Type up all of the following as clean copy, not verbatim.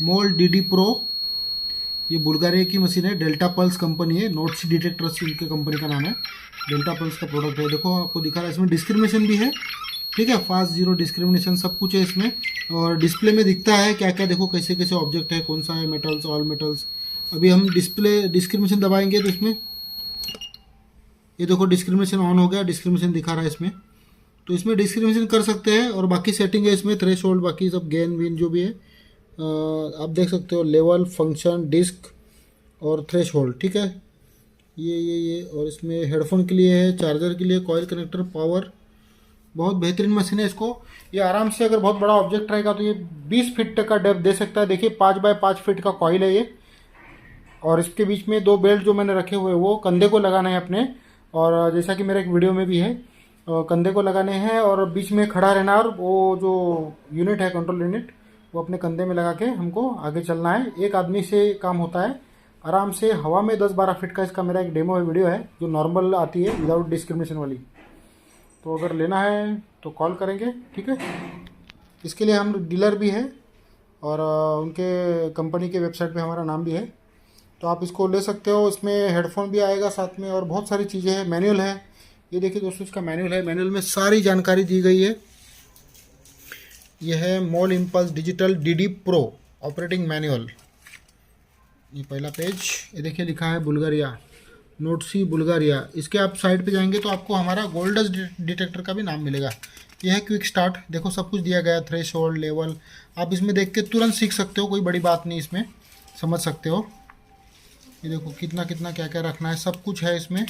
मोल DD pro, ये Bulgaria की machine है, डेल्टा पल्स कंपनी है, नोट्स डिटेक्टर्स इनके कंपनी का नाम है, डेल्टा पल्स का प्रोडक्ट है। देखो आपको दिखा रहा है, इसमें डिस्क्रिमिनेशन भी है, ठीक है, फास्ट जीरो डिस्क्रिमिनेशन सब कुछ है इसमें। और डिस्प्ले में दिखता है क्या क्या, देखो कैसे कैसे ऑब्जेक्ट है, कौन सा है, मेटल्स, ऑल मेटल्स। अभी हम डिस्प्ले डिस्क्रिमिनेशन दबाएंगे तो इसमें ये देखो डिस्क्रिमिनेशन ऑन हो गया, डिस्क्रिमिनेशन दिखा रहा है इसमें। तो इसमें डिस्क्रिमिनेशन कर सकते हैं, और बाकी सेटिंग है इसमें, थ्रेशोल्ड, बाकी सब गेन विन जो भी है आप देख सकते हो, लेवल, फंक्शन, डिस्क और थ्रेशोल्ड, ठीक है। ये और इसमें हेडफोन के लिए है, चार्जर के लिए, कॉइल कनेक्टर, पावर। बहुत बेहतरीन मशीन है। इसको ये आराम से अगर बहुत बड़ा ऑब्जेक्ट रहेगा तो ये 20 फीट तक का डेप्थ दे सकता है। देखिए 5 बाय 5 फीट का कॉइल है ये, और इसके बीच में 2 बेल्ट जो मैंने रखे हुए वो कंधे को लगाना है अपने, और जैसा कि मेरे एक वीडियो में भी है कंधे को लगाने हैं, और बीच में खड़ा रहना, और वो जो यूनिट है, कंट्रोल यूनिट, वो अपने कंधे में लगा के हमको आगे चलना है। एक आदमी से काम होता है आराम से, हवा में 10-12 फीट का इसका मेरा एक डेमो वीडियो है जो नॉर्मल आती है विदाउट डिस्क्रिमिनेशन वाली। तो अगर लेना है तो कॉल करेंगे, ठीक है। इसके लिए हम डीलर भी है, और उनके कंपनी के वेबसाइट पे हमारा नाम भी है, तो आप इसको ले सकते हो। इसमें हेडफोन भी आएगा साथ में, और बहुत सारी चीज़ें हैं। मैनुअल है, ये देखिए दोस्तों इसका मैनुअल है, मैनुअल में सारी जानकारी दी गई है। यह है मोल impulse digital DD pro operating manual, ये पहला पेज। ये देखिए लिखा है बुल्गारिया, नोट्सी बुल्गारिया। इसके आप साइड पे जाएंगे तो आपको हमारा गोल्ड डस्ट डिटेक्टर का भी नाम मिलेगा। यह है क्विक स्टार्ट, देखो सब कुछ दिया गया है, थ्रेशोल्ड, लेवल, आप इसमें देख के तुरंत सीख सकते हो, कोई बड़ी बात नहीं, इसमें समझ सकते हो। ये देखो कितना कितना क्या क्या रखना है, सब कुछ है इसमें।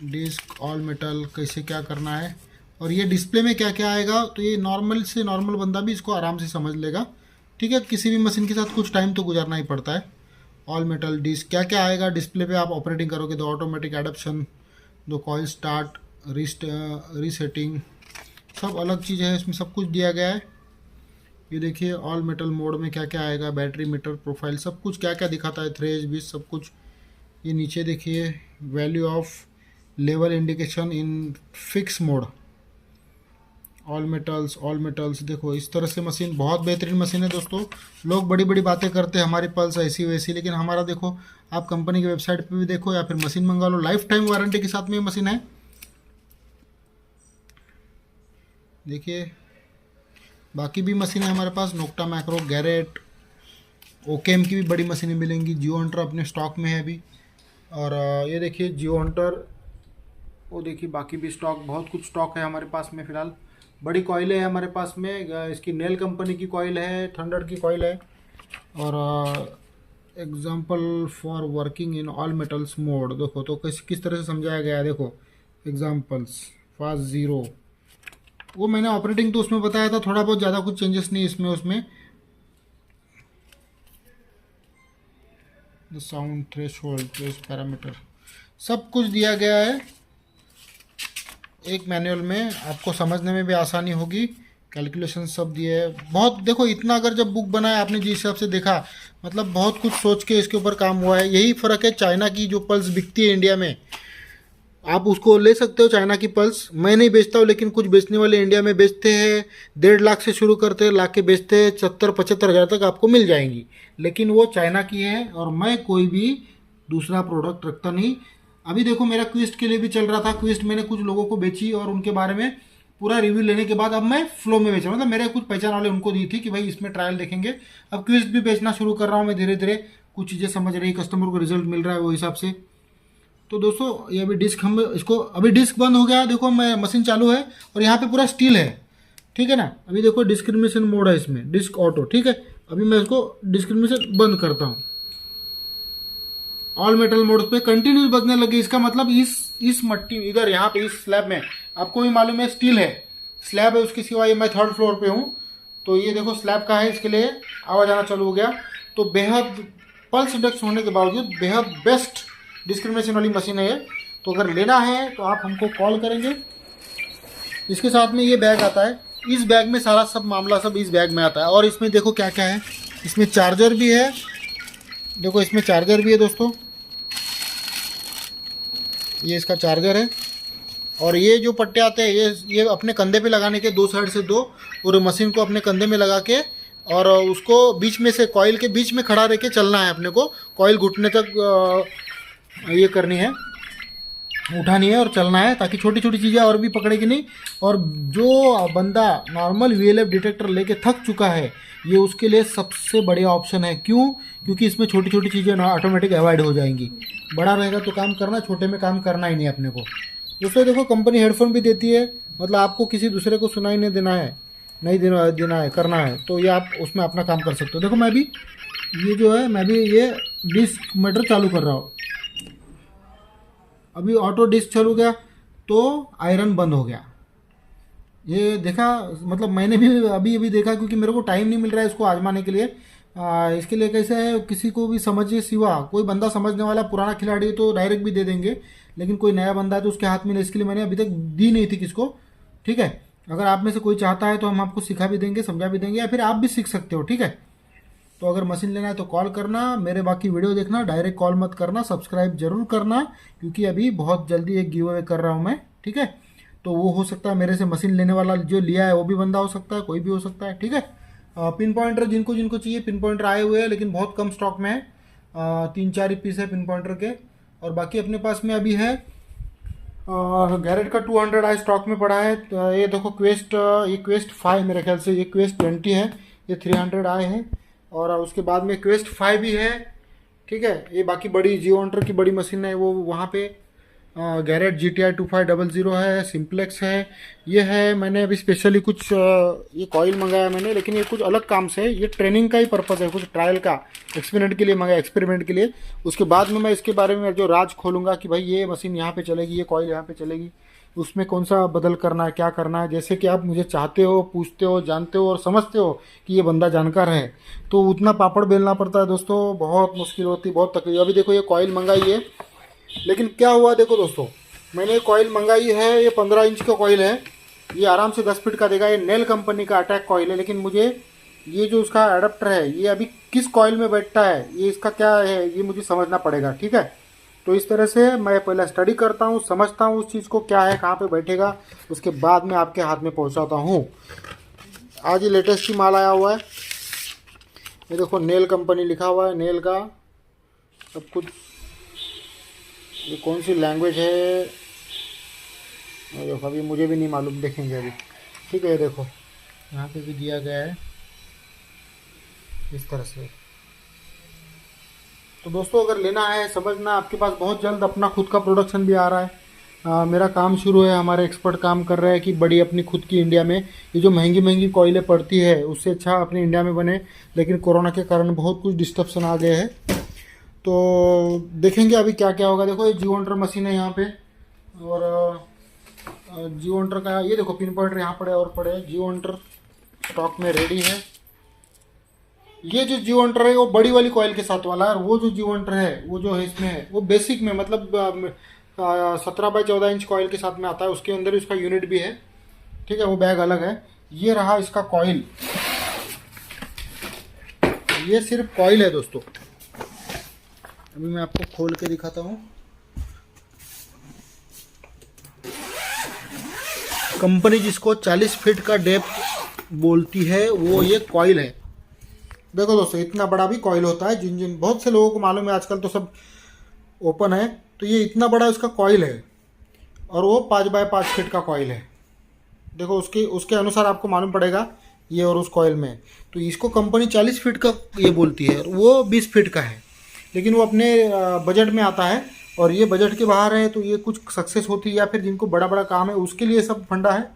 डिस्क, ऑल मेटल, कैसे क्या करना है, और ये डिस्प्ले में क्या क्या आएगा, तो ये नॉर्मल से नॉर्मल बंदा भी इसको आराम से समझ लेगा, ठीक है। किसी भी मशीन के साथ कुछ टाइम तो गुजारना ही पड़ता है। ऑल मेटल, डिस्क, क्या क्या आएगा डिस्प्ले पे आप ऑपरेटिंग करोगे, तो ऑटोमेटिक एडप्शन, दो कॉइल स्टार्ट, रीसेटिंग, सब अलग चीज़ है इसमें, सब कुछ दिया गया है। ये देखिए ऑल मेटल मोड में क्या क्या आएगा, बैटरी, मीटर, प्रोफाइल, सब कुछ क्या क्या दिखाता है, थ्रेज, बीस, सब कुछ। ये नीचे देखिए value of level indication in fix mode, all metals, देखो इस तरह से मशीन, बहुत बेहतरीन मशीन है दोस्तों। लोग बड़ी बड़ी बातें करते हैं हमारी पल्स ऐसी वैसी, लेकिन हमारा देखो, आप कंपनी की वेबसाइट पे भी देखो, या फिर मशीन मंगा लो, लाइफ टाइम वारंटी के साथ में ये मशीन है। देखिए बाकी भी मशीन है हमारे पास, नोक्टा, मैक्रो, गैरेट, ओकेम की भी बड़ी मशीनें मिलेंगी। जियो हंटर अपने स्टॉक में है अभी, और ये देखिए जियो हंटर, वो देखिए बाकी भी स्टॉक, बहुत कुछ स्टॉक है हमारे पास में फ़िलहाल। बड़ी कॉइलें हैं हमारे पास में, इसकी नेल कंपनी की कॉइल है, थंडर की कॉइल है, और example for working in all metals mode, देखो तो किस तरह से समझाया गया है, देखो एग्जाम्पल्स, फास्ट जीरो, वो मैंने ऑपरेटिंग तो उसमें बताया था, थोड़ा बहुत, ज़्यादा कुछ चेंजेस नहीं इसमें, उसमें साउंड, थ्रेशोल्ड, ट्रेस पैरामीटर, सब कुछ दिया गया है एक मैनुअल में, आपको समझने में भी आसानी होगी। कैलकुलेशन सब दिए है बहुत, देखो इतना अगर जब बुक बनाया आपने जिस हिसाब से देखा, मतलब बहुत कुछ सोच के इसके ऊपर काम हुआ है। यही फ़र्क है चाइना की जो पल्स बिकती है इंडिया में, आप उसको ले सकते हो चाइना की पल्स, मैं नहीं बेचता हूँ, लेकिन कुछ बेचने वाले इंडिया में बेचते हैं, 1.5 लाख से शुरू करते हैं, लाख के बेचते हैं, 70-75 हज़ार तक आपको मिल जाएंगी, लेकिन वो चाइना की है, और मैं कोई भी दूसरा प्रोडक्ट रखता नहीं। अभी देखो मेरा क्विस्ट के लिए भी चल रहा था, क्विस्ट मैंने कुछ लोगों को बेची, और उनके बारे में पूरा रिव्यू लेने के बाद अब मैं फ्लो में बेचा, मतलब मेरे कुछ पहचान वाले उनको दी थी कि भाई इसमें ट्रायल देखेंगे। अब क्विस्ट भी बेचना शुरू कर रहा हूँ मैं धीरे धीरे, कुछ चीज़ें समझ रही, कस्टमर को रिजल्ट मिल रहा है वो हिसाब से। तो दोस्तों ये अभी डिस्क, हम इसको, अभी डिस्क बंद हो गया, देखो मैं मशीन चालू है, और यहाँ पे पूरा स्टील है, ठीक है ना। अभी देखो डिस्क्रिमिनेशन मोड है इसमें, डिस्क ऑटो, ठीक है। अभी मैं इसको डिस्क्रिमिनेशन बंद करता हूँ, ऑल मेटल मोड पे कंटिन्यूस बजने लगे, इसका मतलब इस मट्टी, इधर यहाँ पे इस स्लैब में, आपको भी मालूम है स्टील है, स्लैब है, उसके सिवा ये मैं 3rd फ्लोर पे हूँ, तो ये देखो स्लैब का है, इसके लिए आवाज़ आना चालू हो गया। तो बेहद पल्स इंडेक्स होने के बावजूद बेहद बेस्ट डिस्क्रिमिनेशन वाली मशीन है ये। तो अगर लेना है तो आप हमको कॉल करेंगे। इसके साथ में ये बैग आता है, इस बैग में सारा सब मामला सब इस बैग में आता है, और इसमें देखो क्या क्या है, इसमें चार्जर भी है, देखो इसमें चार्जर भी है दोस्तों, ये इसका चार्जर है। और ये जो पट्टे आते हैं ये अपने कंधे पे लगाने के, 2 साइड से 2, और मशीन को अपने कंधे में लगा के और उसको बीच में से कॉइल के बीच में खड़ा रह के चलना है अपने को, कॉइल घुटने तक ये करनी है, उठानी है और चलना है, ताकि छोटी छोटी चीज़ें और भी पकड़ेगी नहीं। और जो बंदा नॉर्मल वीएलएफ डिटेक्टर लेके थक चुका है, ये उसके लिए सबसे बढ़िया ऑप्शन है। क्यों? क्योंकि इसमें छोटी छोटी चीज़ें ना ऑटोमेटिक अवॉइड हो जाएंगी। बड़ा रहेगा तो काम करना, छोटे में काम करना ही नहीं अपने को। दोस्तों देखो, कंपनी हेडफोन भी देती है, मतलब आपको किसी दूसरे को सुनाई नहीं देना है, नहीं देना है, करना है तो ये आप उसमें अपना काम कर सकते हो। देखो मैं भी ये जो है, मैं भी ये डिस्क मीटर चालू कर रहा हूँ। अभी ऑटो डिस्क चालू गया तो आयरन बंद हो गया। ये देखा, मतलब मैंने भी अभी देखा, क्योंकि मेरे को टाइम नहीं मिल रहा है इसको आजमाने के लिए। इसके लिए कैसे है, किसी को भी समझिए, सिवा कोई बंदा समझने वाला पुराना खिलाड़ी तो डायरेक्ट भी दे देंगे, लेकिन कोई नया बंदा है तो उसके हाथ में नहीं। इसके लिए मैंने अभी तक दी नहीं थी किसको। ठीक है, अगर आप में से कोई चाहता है तो हम आपको सिखा भी देंगे, समझा भी देंगे, या फिर आप भी सीख सकते हो। ठीक है, तो अगर मशीन लेना है तो कॉल करना, मेरे बाकी वीडियो देखना, डायरेक्ट कॉल मत करना, सब्सक्राइब जरूर करना, क्योंकि अभी बहुत जल्दी एक गिव अवे कर रहा हूँ मैं। ठीक है, तो वो हो सकता है मेरे से मशीन लेने वाला जो लिया है वो भी बंदा हो सकता है, कोई भी हो सकता है। ठीक है, पिन पॉइंटर जिनको जिनको चाहिए, पिन पॉइंटर आए हुए हैं, लेकिन बहुत कम स्टॉक में है। 3-4 ही पीस है पिन पॉइंटर के, और बाकी अपने पास में अभी है गैरेट का 200 आई स्टॉक में पड़ा है। तो ये देखो क्वेस्ट, ये क्वेस्ट 5 मेरे ख्याल से, ये क्वेस्ट 20 है, ये 300 आए हैं, और उसके बाद में क्वेस्ट 5 भी है। ठीक है, ये बाकी बड़ी जियोंटर की बड़ी मशीन है वो वहाँ पे गैरेट GTI 2500 है, सिंप्लेक्स है, ये है। मैंने अभी स्पेशली कुछ ये कॉइल मंगाया मैंने, लेकिन ये कुछ अलग काम से है, ये ट्रेनिंग का ही पर्पज़ है, कुछ ट्रायल का, एक्सपेरिमेंट के लिए मंगाया, एक्सपेरिमेंट के लिए। उसके बाद में मैं इसके बारे में जो राज खोलूँगा कि भाई ये मशीन यहाँ पे चलेगी, ये कॉइल यहाँ पे चलेगी, उसमें कौन सा बदल करना है, क्या करना है। जैसे कि आप मुझे चाहते हो, पूछते हो, जानते हो और समझते हो कि ये बंदा जानकार है, तो उतना पापड़ बेलना पड़ता है दोस्तों, बहुत मुश्किल होती है, बहुत तकलीफ। अभी देखो ये कॉइल मंगाई है, लेकिन क्या हुआ देखो दोस्तों, मैंने कॉइल मंगाई है, ये 15 इंच का कॉइल है, ये आराम से 10 फीट का देगा। ये नेल कंपनी का अटैक कॉइल है, लेकिन मुझे ये जो उसका एडाप्टर है, ये अभी किस कॉइल में बैठता है, ये इसका क्या है, ये मुझे समझना पड़ेगा। ठीक है, तो इस तरह से मैं पहले स्टडी करता हूँ, समझता हूँ उस चीज़ को क्या है, कहाँ पे बैठेगा, उसके बाद में आपके हाथ में पहुँचाता हूँ। आज ही लेटेस्ट ही माल आया हुआ है, ये देखो नेल कंपनी लिखा हुआ है, नेल का सब कुछ। ये कौन सी लैंग्वेज है, देखो अभी मुझे भी नहीं मालूम, देखेंगे अभी। ठीक है, ये देखो यहाँ पे भी दिया गया है इस तरह से। तो दोस्तों अगर लेना है, समझना, आपके पास बहुत जल्द अपना खुद का प्रोडक्शन भी आ रहा है। मेरा काम शुरू है, हमारे एक्सपर्ट काम कर रहे हैं कि बड़ी अपनी खुद की इंडिया में, ये जो महंगी महंगी कॉइलें पड़ती है उससे अच्छा अपनी इंडिया में बने, लेकिन कोरोना के कारण बहुत कुछ डिस्टर्बन आ गए हैं, तो देखेंगे अभी क्या क्या होगा। देखो ये जियोंटर मशीन है यहाँ पे, और जियोंटर का ये देखो पिन पॉइंटर यहाँ पड़े और पड़े, जियोंटर स्टॉक में रेडी है। ये जो जियोंटर है वो बड़ी वाली कॉइल के साथ वाला है, और वो जो जियोंटर है वो जो है इसमें है वो बेसिक में, मतलब 17 बाई 14 इंच कॉइल के साथ में आता है, उसके अंदर ही उसका यूनिट भी है। ठीक है, वो बैग अलग है। ये रहा इसका कॉइल, ये सिर्फ कॉइल है दोस्तों। अभी मैं आपको खोल के दिखाता हूँ। कंपनी जिसको 40 फीट का डेप्थ बोलती है वो ये कॉइल है। देखो दोस्तों इतना बड़ा भी कॉइल होता है, जिन जिन बहुत से लोगों को मालूम है, आजकल तो सब ओपन है, तो ये इतना बड़ा इसका कॉइल है, और वो 5 बाय 5 फीट का कॉइल है। देखो उसके अनुसार आपको मालूम पड़ेगा ये और उस कॉइल में। तो इसको कंपनी 40 फीट का ये बोलती है, और वो 20 फीट का है, लेकिन वो अपने बजट में आता है, और ये बजट के बाहर है, तो ये कुछ सक्सेस होती है, या फिर जिनको बड़ा बड़ा काम है उसके लिए सब फंडा है।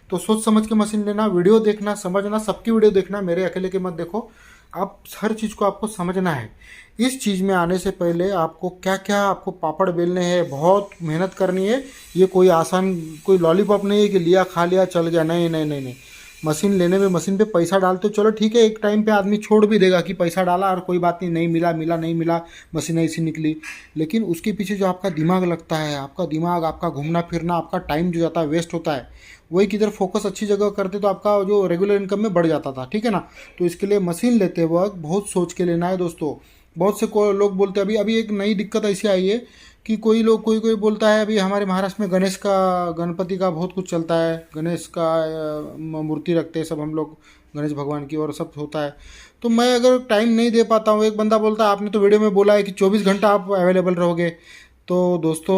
तो सोच समझ के मशीन लेना, वीडियो देखना, समझना, सबकी वीडियो देखना, मेरे अकेले के मत देखो। आप हर चीज़ को आपको समझना है। इस चीज़ में आने से पहले आपको क्या क्या आपको पापड़ बेलने हैं, बहुत मेहनत करनी है। ये कोई आसान, कोई लॉलीपॉप नहीं है कि लिया खा लिया चल गया, नहीं नहीं नहीं नहीं। मशीन लेने में मशीन पे पैसा डालते चलो ठीक है, एक टाइम पे आदमी छोड़ भी देगा कि पैसा डाला और कोई बात नहीं, नहीं मिला मिला नहीं मिला, मशीन ऐसी निकली। लेकिन उसके पीछे जो आपका दिमाग लगता है, आपका दिमाग, आपका घूमना फिरना, आपका टाइम जो जाता है वेस्ट होता है, वही किधर फोकस अच्छी जगह करते तो आपका जो रेगुलर इनकम में बढ़ जाता था। ठीक है ना, तो इसके लिए मशीन लेते वक्त बहुत सोच के लेना है दोस्तों। बहुत से लोग बोलते हैं, अभी एक नई दिक्कत ऐसी आई है कि कोई बोलता है, अभी हमारे महाराष्ट्र में गणपति का बहुत कुछ चलता है, गणेश का मूर्ति रखते हैं सब हम लोग गणेश भगवान की और सब होता है। तो मैं अगर टाइम नहीं दे पाता हूँ, एक बंदा बोलता है आपने तो वीडियो में बोला है कि 24 घंटा आप अवेलेबल रहोगे। तो दोस्तों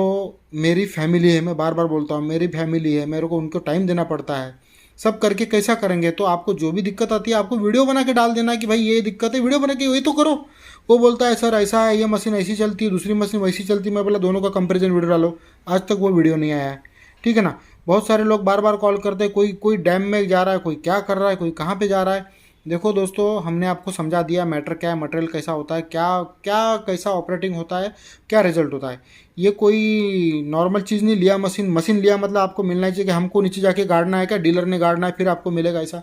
मेरी फैमिली है, मैं बार बार बोलता हूँ मेरी फैमिली है, मेरे को उनको टाइम देना पड़ता है। सब करके कैसा करेंगे? तो आपको जो भी दिक्कत आती है आपको वीडियो बना के डाल देना कि भाई ये दिक्कत है, वीडियो बना के वही तो करो। वो बोलता है सर ऐसा है, ये मशीन ऐसी चलती है, दूसरी मशीन वैसी चलती है। मैं बोला दोनों का कंपैरिजन वीडियो डालो, आज तक वो वीडियो नहीं आया है। ठीक है ना। बहुत सारे लोग बार बार कॉल करते हैं, कोई कोई डैम में जा रहा है, कोई क्या कर रहा है, कोई कहाँ पे जा रहा है। देखो दोस्तों हमने आपको समझा दिया मैटर क्या है, मटेरियल कैसा होता है, क्या क्या कैसा ऑपरेटिंग होता है, क्या रिजल्ट होता है। ये कोई नॉर्मल चीज़ नहीं लिया, मशीन लिया मतलब आपको मिलना चाहिए कि हमको नीचे जाके गाड़ना है क्या, डीलर ने गाड़ना है फिर आपको मिलेगा ऐसा।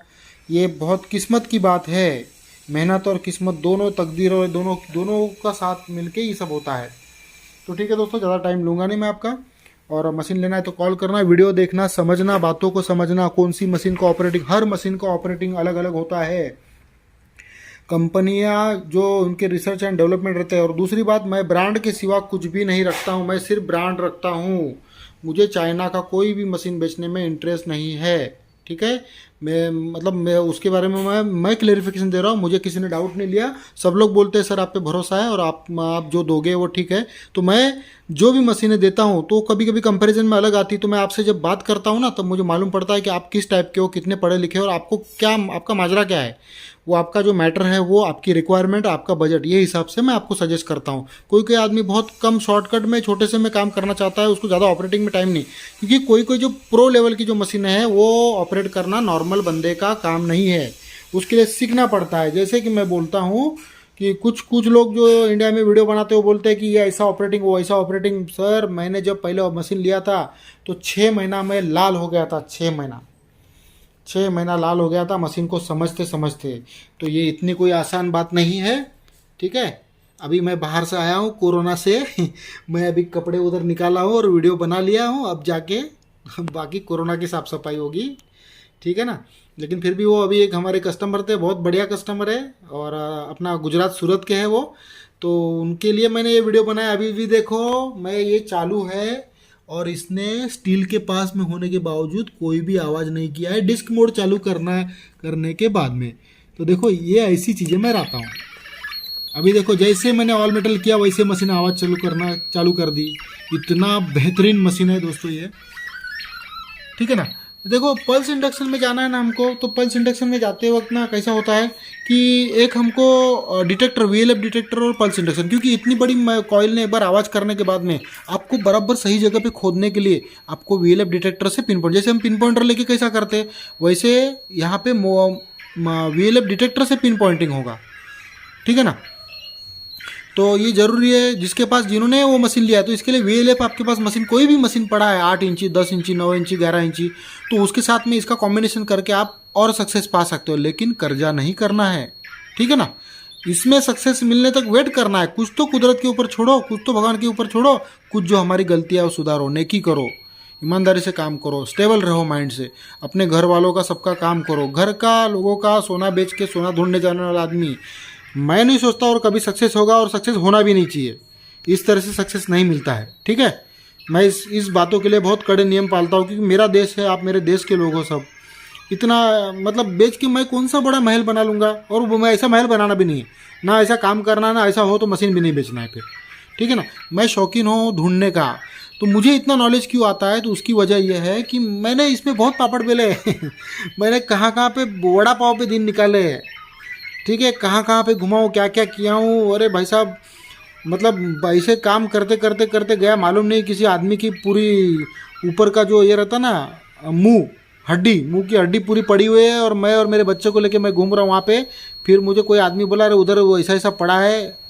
ये बहुत किस्मत की बात है, मेहनत और किस्मत दोनों, तकदीर और दोनों दोनों का साथ मिलके ये सब होता है। तो ठीक है दोस्तों, ज़्यादा टाइम लूँगा नहीं मैं आपका। और मशीन लेना है तो कॉल करना, वीडियो देखना, समझना, बातों को समझना, कौन सी मशीन का ऑपरेटिंग, हर मशीन का ऑपरेटिंग अलग अलग होता है। कंपनियां जो उनके रिसर्च एंड डेवलपमेंट रहते हैं। और दूसरी बात, मैं ब्रांड के सिवा कुछ भी नहीं रखता हूं, मैं सिर्फ ब्रांड रखता हूं। मुझे चाइना का कोई भी मशीन बेचने में इंटरेस्ट नहीं है। ठीक है, मैं उसके बारे में मैं क्लेरिफिकेशन दे रहा हूँ। मुझे किसी ने डाउट नहीं लिया, सब लोग बोलते हैं सर आप पे भरोसा है और आप जो दोगे वो ठीक है। तो मैं जो भी मशीनें देता हूँ तो कभी कभी कंपैरिजन में अलग आती है। तो मैं आपसे जब बात करता हूँ ना तब मुझे मालूम पड़ता है कि आप किस टाइप के हो, कितने पढ़े लिखे हो और आपको क्या, आपका माजरा क्या है। वो आपका जो मैटर है वो आपकी रिक्वायरमेंट, आपका बजट, ये हिसाब से मैं आपको सजेस्ट करता हूँ। कोई कोई आदमी बहुत कम शॉर्टकट में छोटे से में काम करना चाहता है, उसको ज़्यादा ऑपरेटिंग में टाइम नहीं, क्योंकि कोई कोई जो प्रो लेवल की जो मशीनें हैं वो ऑपरेट करना नॉर्मल बंदे का काम नहीं है, उसके लिए सीखना पड़ता है। जैसे कि मैं बोलता हूँ कि कुछ कुछ लोग जो इंडिया में वीडियो बनाते हैं वो बोलते हैं कि ये ऐसा ऑपरेटिंग वो ऐसा ऑपरेटिंग। सर मैंने जब पहले मशीन लिया था तो 6 महीना में लाल हो गया था, 6 महीना लाल हो गया था मशीन को समझते समझते। तो ये इतनी कोई आसान बात नहीं है। ठीक है, अभी मैं बाहर से आया हूँ कोरोना से मैं अभी कपड़े उधर निकाला हूँ और वीडियो बना लिया हूँ, अब जाके बाकी कोरोना की साफ सफाई होगी। ठीक है ना। लेकिन फिर भी वो अभी एक हमारे कस्टमर थे, बहुत बढ़िया कस्टमर है और अपना गुजरात सूरत के हैं वो, तो उनके लिए मैंने ये वीडियो बनाया। अभी भी देखो मैं ये चालू है और इसने स्टील के पास में होने के बावजूद कोई भी आवाज़ नहीं किया है, डिस्क मोड चालू करने के बाद में। तो देखो ये ऐसी चीज़ें मैं रहता हूँ। अभी देखो जैसे मैंने ऑल मेटल किया वैसे मशीन आवाज़ चालू कर दी। इतना बेहतरीन मशीन है दोस्तों ये। ठीक है ना। देखो पल्स इंडक्शन में जाना है ना हमको, तो पल्स इंडक्शन में जाते वक्त ना कैसा होता है कि एक हमको डिटेक्टर, वीएलएफ डिटेक्टर और पल्स इंडक्शन, क्योंकि इतनी बड़ी कॉइल ने एक बार आवाज़ करने के बाद में आपको बराबर सही जगह पे खोदने के लिए आपको वीएलएफ डिटेक्टर से पिन पॉइंट, जैसे हम पिन पॉइंटर लेके कैसा करते हैं वैसे यहाँ पे वीएलएफ डिटेक्टर से पिन पॉइंटिंग होगा। ठीक है ना। तो ये जरूरी है जिसके पास, जिन्होंने वो मशीन लिया है, तो इसके लिए वीएलएफ आपके पास मशीन, कोई भी मशीन पड़ा है 8 इंची 10 इंची 9 इंची 11 इंची, तो उसके साथ में इसका कॉम्बिनेशन करके आप और सक्सेस पा सकते हो, लेकिन कर्जा नहीं करना है। ठीक है ना। इसमें सक्सेस मिलने तक वेट करना है। कुछ तो कुदरत के ऊपर छोड़ो, कुछ तो भगवान के ऊपर छोड़ो, कुछ जो हमारी गलतियाँ है वो सुधारो, नेकी करो, ईमानदारी से काम करो, स्टेबल रहो माइंड से, अपने घर वालों का सबका काम करो। घर का लोगों का सोना बेच के सोना ढूंढने जाने वाला आदमी मैं नहीं सोचता और कभी सक्सेस होगा, और सक्सेस होना भी नहीं चाहिए। इस तरह से सक्सेस नहीं मिलता है। ठीक है। मैं इस बातों के लिए बहुत कड़े नियम पालता हूँ, क्योंकि मेरा देश है, आप मेरे देश के लोग हो सब। इतना मतलब बेच के मैं कौन सा बड़ा महल बना लूँगा, और वो मैं ऐसा महल बनाना भी नहीं है ना, ऐसा काम करना ना, ऐसा हो तो मशीन भी नहीं बेचना है फिर। ठीक है ना। मैं शौकीन हूँ ढूंढने का। तो मुझे इतना नॉलेज क्यों आता है, तो उसकी वजह यह है कि मैंने इसमें बहुत पापड़ बेले मैंने कहाँ कहाँ पे वड़ा पाव पे दिन निकाले हैं। ठीक है, कहाँ कहाँ पे घुमा हूँ, क्या क्या किया हूँ। अरे भाई साहब, मतलब ऐसे काम करते करते करते गया, मालूम नहीं किसी आदमी की पूरी ऊपर का जो ये रहता ना मुंह की हड्डी पूरी पड़ी हुई है, और मैं और मेरे बच्चे को लेके मैं घूम रहा हूँ वहाँ पे। फिर मुझे कोई आदमी बोला अरे उधर वो ऐसा ऐसा पड़ा है।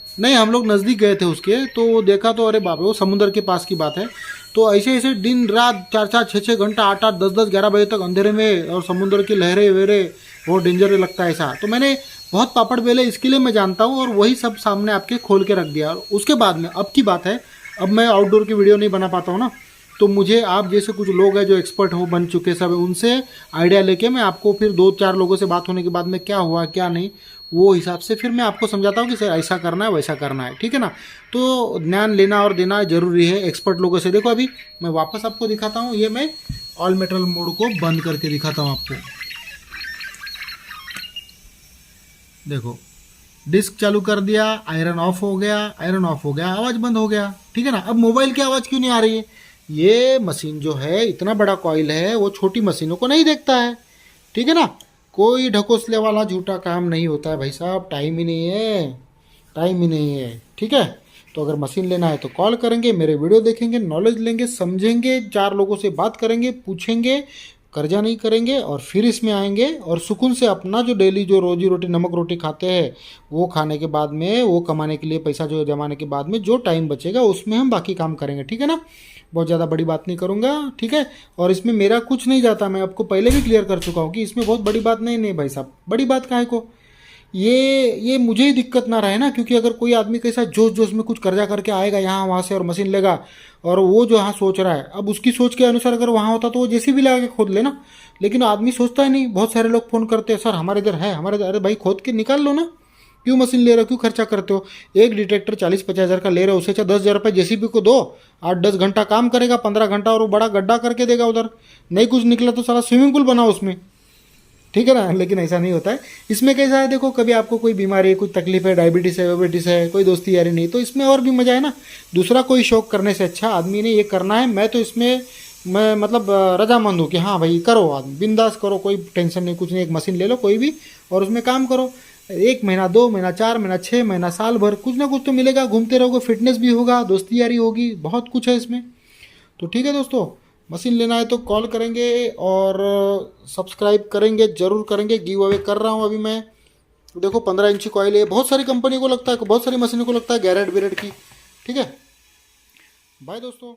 नहीं, हम लोग नज़दीक गए थे उसके, तो वो देखा तो अरे बाप रे, वो समुद्र के पास की बात है। तो ऐसे ऐसे दिन रात 4-4 6-6 घंटा 8-8 10-10 11 बजे तक अंधेरे में, और समुद्र की लहरें वेरे बहुत डेंजर लगता है ऐसा। तो मैंने बहुत पापड़ बेले, इसके लिए मैं जानता हूँ, और वही सब सामने आपके खोल के रख दिया। और उसके बाद में अब की बात है, अब मैं आउटडोर की वीडियो नहीं बना पाता हूँ ना, तो मुझे आप जैसे कुछ लोग हैं जो एक्सपर्ट हो बन चुके सब, उनसे आइडिया लेके मैं आपको फिर 2-4 लोगों से बात होने के बाद में क्या हुआ क्या नहीं, वो हिसाब से फिर मैं आपको समझाता हूँ कि सर ऐसा करना है वैसा करना है। ठीक है ना। तो ज्ञान लेना और देना जरूरी है एक्सपर्ट लोगों से। देखो अभी मैं वापस आपको दिखाता हूँ, ये मैं ऑल मेटल मोड को बंद करके दिखाता हूँ आपको। देखो डिस्क चालू कर दिया, आयरन ऑफ हो गया, आयरन ऑफ हो गया, आवाज़ बंद हो गया, ठीक है ना। अब मोबाइल की आवाज़ क्यों नहीं आ रही है? ये मशीन जो है इतना बड़ा कॉइल है, वो छोटी मशीनों को नहीं देखता है, ठीक है ना। कोई ढकोसले वाला झूठा काम नहीं होता है भाई साहब, टाइम ही नहीं है, टाइम ही नहीं है, ठीक है। तो अगर मशीन लेना है तो कॉल करेंगे, मेरे वीडियो देखेंगे, नॉलेज लेंगे, समझेंगे, 4 लोगों से बात करेंगे, पूछेंगे, कर्जा नहीं करेंगे और फिर इसमें आएंगे और सुकून से अपना जो डेली जो रोजी रोटी नमक रोटी खाते हैं वो खाने के बाद में, वो कमाने के लिए पैसा जो जमाने के बाद में जो टाइम बचेगा उसमें हम बाकी काम करेंगे, ठीक है ना। बहुत ज़्यादा बड़ी बात नहीं करूँगा, ठीक है। और इसमें मेरा कुछ नहीं जाता, मैं आपको पहले भी क्लियर कर चुका हूँ कि इसमें बहुत बड़ी बात नहीं भाई साहब, बड़ी बात काहे को। ये मुझे ही दिक्कत ना रहे ना, क्योंकि अगर कोई आदमी के साथ जोश जोश में कुछ कर्जा करके आएगा यहाँ वहाँ से और मशीन लेगा, और वो जो यहाँ सोच रहा है, अब उसकी सोच के अनुसार अगर वहाँ होता तो वो जैसे भी लगा के खोद लेना, लेकिन आदमी सोचता ही नहीं। बहुत सारे लोग फ़ोन करते हैं, सर हमारे इधर है, हमारे इधर, अरे भाई खोद के निकाल लो ना, क्यों मशीन ले रहे हो, क्यों खर्चा करते हो। एक डिटेक्टर 40-50 हज़ार का ले रहे हो, उससे अच्छा 10 हज़ार रुपये जेसीबी को दो, 8-10 घंटा काम करेगा, 15 घंटा और वो बड़ा गड्ढा करके देगा उधर। नहीं कुछ निकला तो सारा स्विमिंग पूल बनाओ उसमें, ठीक है ना। लेकिन ऐसा नहीं होता है। इसमें कैसा है, देखो कभी आपको कोई बीमारी है, कोई तकलीफ है, डायबिटीज़ है, वेबिटीज़ है, कोई दोस्ती यारी नहीं, तो इसमें और भी मज़ा है ना। दूसरा कोई शौक करने से अच्छा आदमी ने ये करना है, मैं तो इसमें मैं मतलब रजामंद हूँ कि हाँ भाई करो, आदमी बिंदास करो, कोई टेंशन नहीं, कुछ नहीं। एक मशीन ले लो कोई भी और उसमें काम करो, 1 महीना 2 महीना 4 महीना 6 महीना साल भर कुछ ना कुछ तो मिलेगा, घूमते रहोगे, फिटनेस भी होगा, दोस्ती यारी होगी, बहुत कुछ है इसमें। तो ठीक है दोस्तों, मशीन लेना है तो कॉल करेंगे और सब्सक्राइब करेंगे, ज़रूर करेंगे। गिव अवे कर रहा हूँ अभी मैं, देखो 15 इंची कॉइल है, बहुत सारी कंपनी को लगता है, बहुत सारी मशीनों को लगता है गैरेट वेरेट की, ठीक है। बाय दोस्तों।